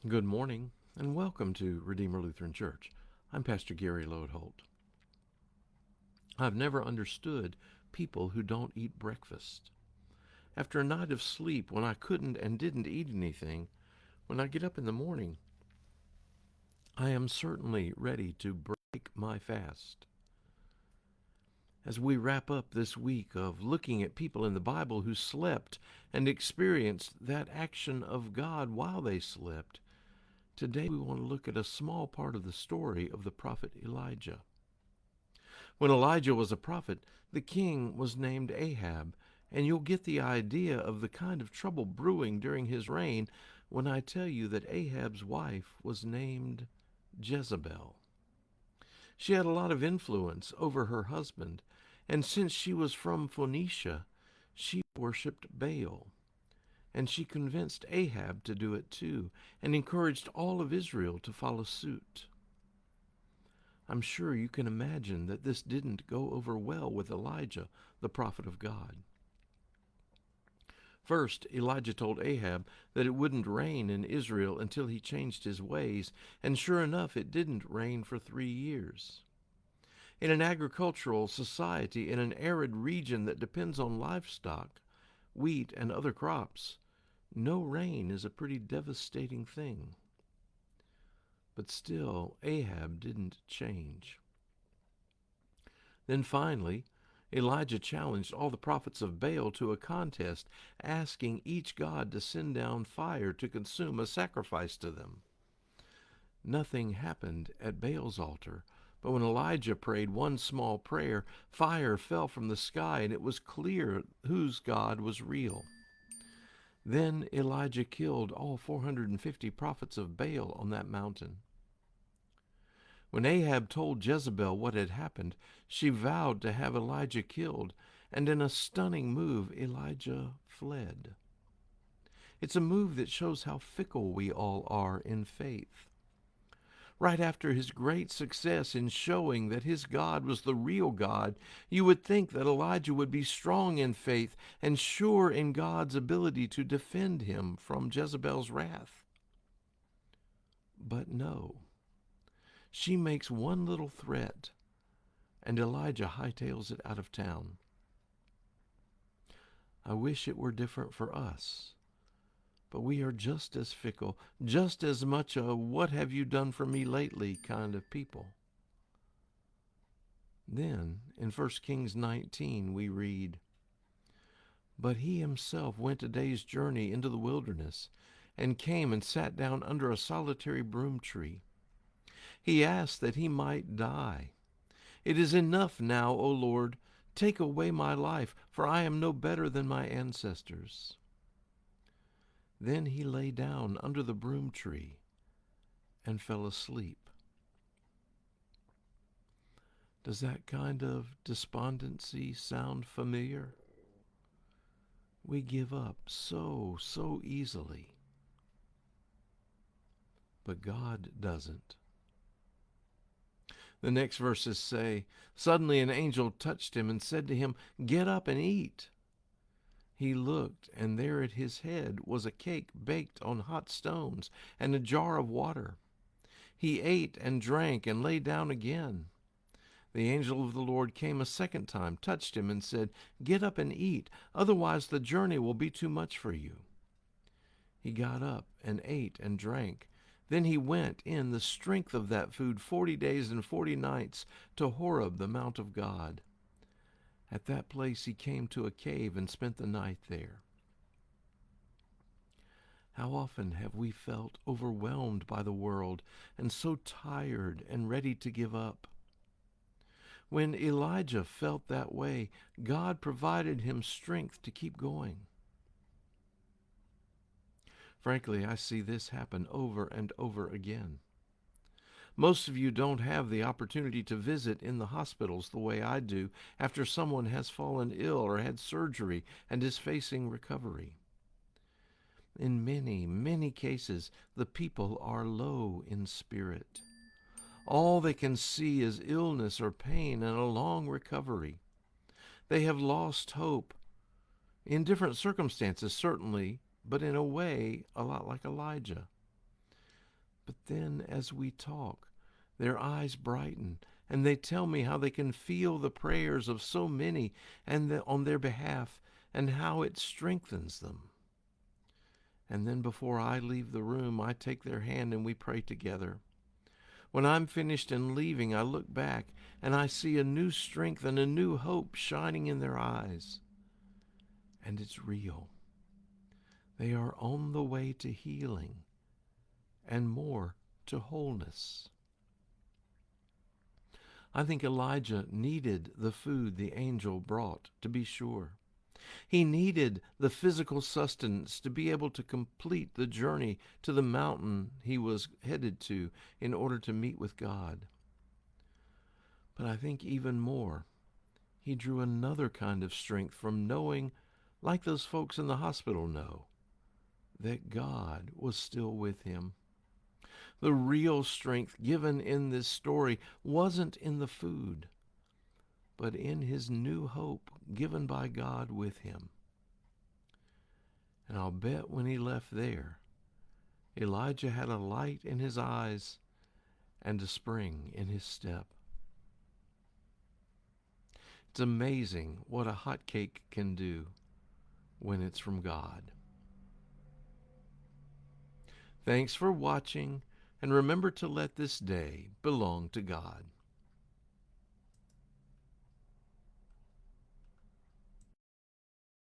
Good morning and welcome to Redeemer Lutheran Church. I'm Pastor Gary Lodeholt. I've never understood people who don't eat breakfast. After a night of sleep when I couldn't and didn't eat anything, when I get up in the morning, I am certainly ready to break my fast. As we wrap up this week of looking at people in the Bible who slept and experienced that action of God while they slept, today we want to look at a small part of the story of the prophet Elijah. When Elijah was a prophet, the king was named Ahab, and you'll get the idea of the kind of trouble brewing during his reign when I tell you that Ahab's wife was named Jezebel. She had a lot of influence over her husband, and since she was from Phoenicia, she worshipped Baal. And she convinced Ahab to do it too, and encouraged all of Israel to follow suit. I'm sure you can imagine that this didn't go over well with Elijah, the prophet of God. First, Elijah told Ahab that it wouldn't rain in Israel until he changed his ways, and sure enough, it didn't rain for 3 years. In an agricultural society in an arid region that depends on livestock, wheat, and other crops, no rain is a pretty devastating thing. But still, Ahab didn't change. Then finally, Elijah challenged all the prophets of Baal to a contest, asking each god to send down fire to consume a sacrifice to them. Nothing happened at Baal's altar, but when Elijah prayed one small prayer, fire fell from the sky, and it was clear whose God was real. Then Elijah killed all 450 prophets of Baal on that mountain. When Ahab told Jezebel what had happened, she vowed to have Elijah killed, and in a stunning move, Elijah fled. It's a move that shows how fickle we all are in faith. Right after his great success in showing that his God was the real God, you would think that Elijah would be strong in faith and sure in God's ability to defend him from Jezebel's wrath. But no. She makes one little threat, and Elijah hightails it out of town. I wish it were different for us, but we are just as fickle, just as much a "what have you done for me lately" kind of people. Then, in 1 Kings 19, we read, "But he himself went a day's journey into the wilderness, and came and sat down under a solitary broom tree. He asked that he might die. 'It is enough now, O Lord, take away my life, for I am no better than my ancestors.' Then he lay down under the broom tree and fell asleep." Does that kind of despondency sound familiar? We give up so easily. But God doesn't. The next verses say, "Suddenly an angel touched him and said to him, 'Get up and eat.' He looked, and there at his head was a cake baked on hot stones and a jar of water. He ate and drank and lay down again. The angel of the Lord came a second time, touched him, and said, 'Get up and eat, otherwise the journey will be too much for you.' He got up and ate and drank. Then he went in the strength of that food 40 days and 40 nights to Horeb, the mount of God. At that place he came to a cave and spent the night there." How often have we felt overwhelmed by the world and so tired and ready to give up? When Elijah felt that way, God provided him strength to keep going. Frankly, I see this happen over and over again. Most of you don't have the opportunity to visit in the hospitals the way I do after someone has fallen ill or had surgery and is facing recovery. In many cases, the people are low in spirit. All they can see is illness or pain and a long recovery. They have lost hope in different circumstances, certainly, but in a way, a lot like Elijah. But then as we talk, their eyes brighten, and they tell me how they can feel the prayers of so many on their behalf, and how it strengthens them. And then before I leave the room, I take their hand and we pray together. When I'm finished and leaving, I look back and I see a new strength and a new hope shining in their eyes. And it's real. They are on the way to healing and more, to wholeness. I think Elijah needed the food the angel brought, to be sure. He needed the physical sustenance to be able to complete the journey to the mountain he was headed to in order to meet with God. But I think even more, he drew another kind of strength from knowing, like those folks in the hospital know, that God was still with him. The real strength given in this story wasn't in the food, but in his new hope given by God with him. And I'll bet when he left there, Elijah had a light in his eyes and a spring in his step. It's amazing what a hot cake can do when it's from God. Thanks for watching, and remember to let this day belong to God.